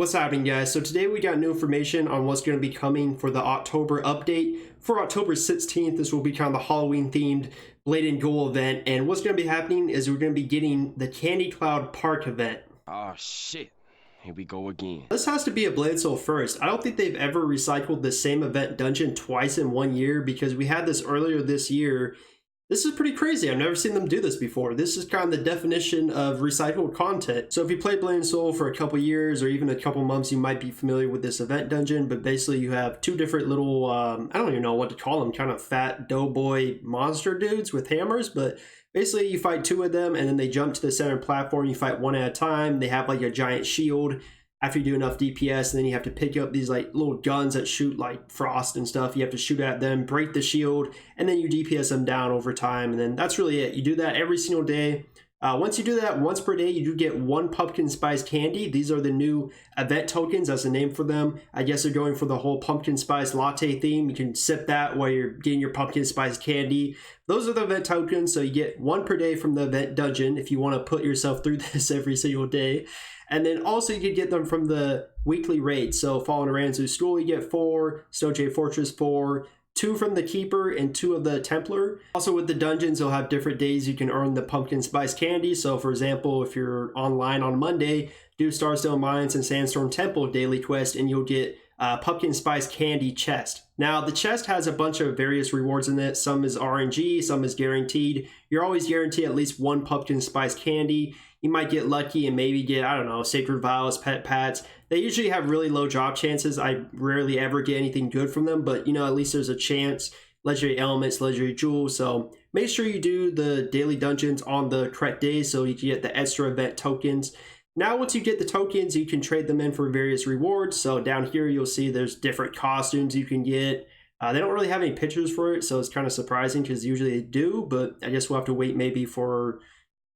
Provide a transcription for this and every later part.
What's happening, guys? So today we got new information on what's going to be coming for the October update. For October 16th, this will be kind of the Halloween themed Blade and Ghoul event, and what's going to be happening is we're going to be getting the Candy Cloud Park event. Oh shit, here we go again. This has to be a Blade Soul first. I don't think they've ever recycled the same event dungeon twice in 1 year, because we had this earlier this year. This is pretty crazy. I've never seen them do this before. This is kind of the definition of recycled content. So if you play Blade and Soul for a couple years or even a couple months, you might be familiar with this event dungeon, but basically you have two different little, I don't even know what to call them, kind of fat doughboy monster dudes with hammers, but basically you fight two of them and then they jump to the center platform. You fight one at a time. They have like a giant shield. After you do enough DPS, and then you have to pick up these like little guns that shoot like frost and stuff. You have to shoot at them, break the shield, and then you DPS them down over time. And then that's really it. You do that every single day. Once you do that once per day, you do get one pumpkin spice candy. These are the new event tokens. That's the name for them. I guess they're going for the whole pumpkin spice latte theme. You can sip that while you're getting your pumpkin spice candy. Those are the event tokens. So you get one per day from the event dungeon if you want to put yourself through this every single day. And then also you can get them from the weekly raids. So Fallen Aranzu's School, you get 4, Snowjay Fortress 4, 2 from the Keeper, and 2 of the Templar. Also with the dungeons, they'll have different days you can earn the pumpkin spice candy. So for example, if you're online on Monday, do Starstone Mines and Sandstorm Temple daily quest, and you'll get pumpkin spice candy chest. Now the chest has a bunch of various rewards in it. Some is RNG, some is guaranteed. You're always guaranteed at least one pumpkin spice candy. You might get lucky and maybe get, I don't know, Sacred Vials, Pet Pats. They usually have really low drop chances. I rarely ever get anything good from them, but you know, at least there's a chance. Legendary Elements, Legendary Jewels. So make sure you do the daily dungeons on the correct days so you can get the extra event tokens. Now, once you get the tokens, you can trade them in for various rewards. So down here, you'll see there's different costumes you can get. They don't really have any pictures for it, so it's kind of surprising because usually they do, but I guess we'll have to wait maybe for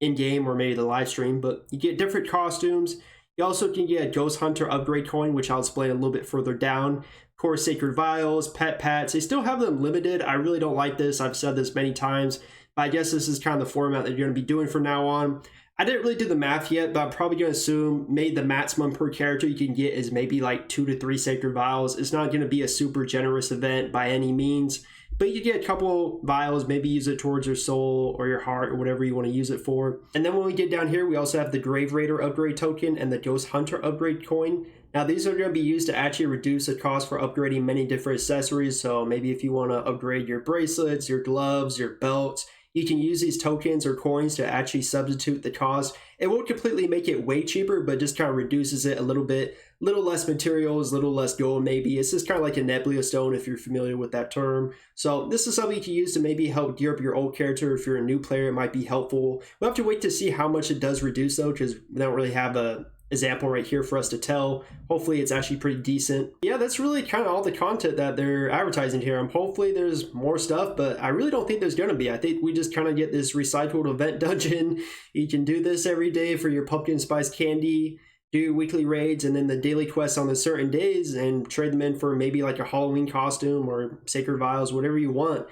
in-game or maybe the live stream. But you get different costumes. You also can get a Ghost Hunter upgrade coin, which I'll explain a little bit further down. Of course, Sacred Vials, Pet Pats. They still have them limited. I really don't like this. I've said this many times, but I guess this is kind of the format that you're going to be doing from now on. I didn't really do the math yet, but I'm probably going to assume maybe the maximum per character you can get is maybe like 2 to 3 Sacred Vials. It's not going to be a super generous event by any means, but you get a couple vials, maybe use it towards your soul or your heart or whatever you want to use it for. And then when we get down here, we also have the Grave Raider upgrade token and the Ghost Hunter upgrade coin. Now these are going to be used to actually reduce the cost for upgrading many different accessories. So maybe if you want to upgrade your bracelets, your gloves, your belts, you can use these tokens or coins to actually substitute the cost. It won't completely make it way cheaper, but just kind of reduces it a little bit. Little less materials, little less gold maybe. It's just kind of like a Nebula Stone if you're familiar with that term. So this is something you can use to maybe help gear up your old character. If you're a new player, it might be helpful. We'll have to wait to see how much it does reduce though, because we don't really have a example right here for us to tell. Hopefully it's actually pretty decent. Yeah, that's really kind of all the content that they're advertising here. Hopefully there's more stuff, but I really don't think there's going to be. I think we just kind of get this recycled event dungeon. You can do this every day for your pumpkin spice candy, do weekly raids, and then the daily quests on the certain days and trade them in for maybe like a Halloween costume or Sacred Vials, whatever you want.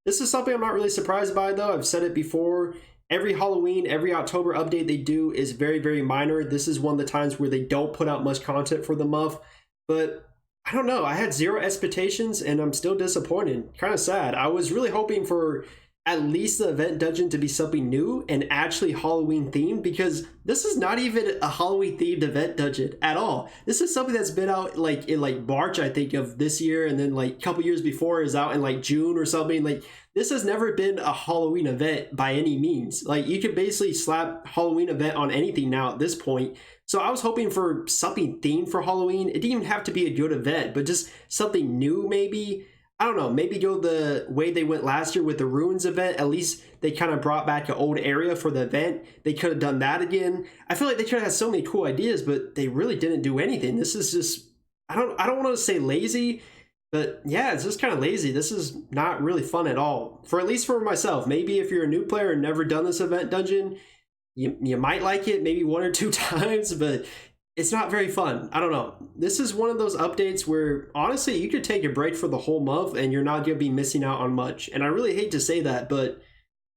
This is something I'm not really surprised by though. I've said it before. Every Halloween, every October update they do is very, very minor. This is one of the times where they don't put out much content for the month. But I don't know. I had zero expectations and I'm still disappointed. Kind of sad. I was really hoping for at least the event dungeon to be something new and actually Halloween themed, because this is not even a Halloween themed event dungeon at all. This is something that's been out like in like March, I think, of this year, and then like a couple years before is out in like June or something. Like this has never been a Halloween event by any means. Like you could basically slap Halloween event on anything now at this point. So I was hoping for something themed for Halloween. It didn't even have to be a good event, but just something new maybe. I don't know, maybe go the way they went last year with the Ruins event. At least they kind of brought back an old area for the event. They could have done that again. I feel like they could have had so many cool ideas, but they really didn't do anything. This is just, I don't want to say lazy, but yeah, it's just kind of lazy. This is not really fun at all, for at least for myself. Maybe if you're a new player and never done this event dungeon, you might like it maybe 1 or 2 times, but it's not very fun. I don't know. This is one of those updates where honestly you could take a break for the whole month and you're not going to be missing out on much. And I really hate to say that, but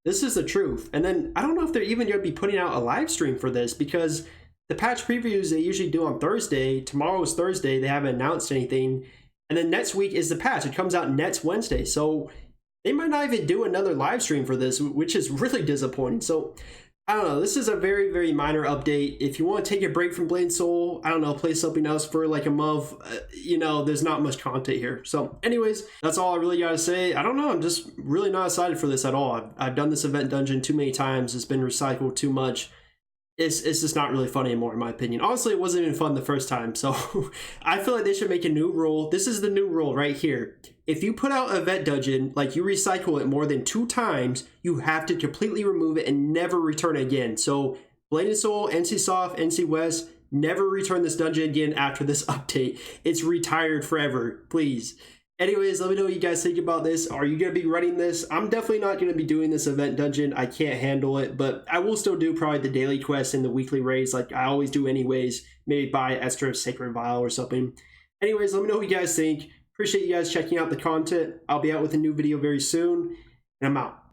this is the truth. And then I don't know if they're even going to be putting out a live stream for this, because the patch previews they usually do on Thursday. Tomorrow's Thursday. They haven't announced anything. And then next week is the patch. It comes out next Wednesday. So they might not even do another live stream for this, which is really disappointing. So I don't know. This is a very, very minor update. If you want to take a break from Blade Soul, I don't know, play something else for like a month, you know, there's not much content here. So anyways, that's all I really got to say. I don't know. I'm just really not excited for this at all. I've done this event dungeon too many times. It's been recycled too much. It's just not really fun anymore, in my opinion. Honestly, it wasn't even fun the first time. So I feel like they should make a new rule. This is the new rule right here. If you put out an event dungeon, like you recycle it more than 2 times, you have to completely remove it and never return it again. So Blade and Soul, NCSoft, NC West, never return this dungeon again after this update. It's retired forever, please. Anyways, let me know what you guys think about this. Are you going to be running this? I'm definitely not going to be doing this event dungeon. I can't handle it, but I will still do probably the daily quests and the weekly raids like I always do anyways. Maybe buy Esther of Sacred Vial or something. Anyways, let me know what you guys think. Appreciate you guys checking out the content. I'll be out with a new video very soon, and I'm out.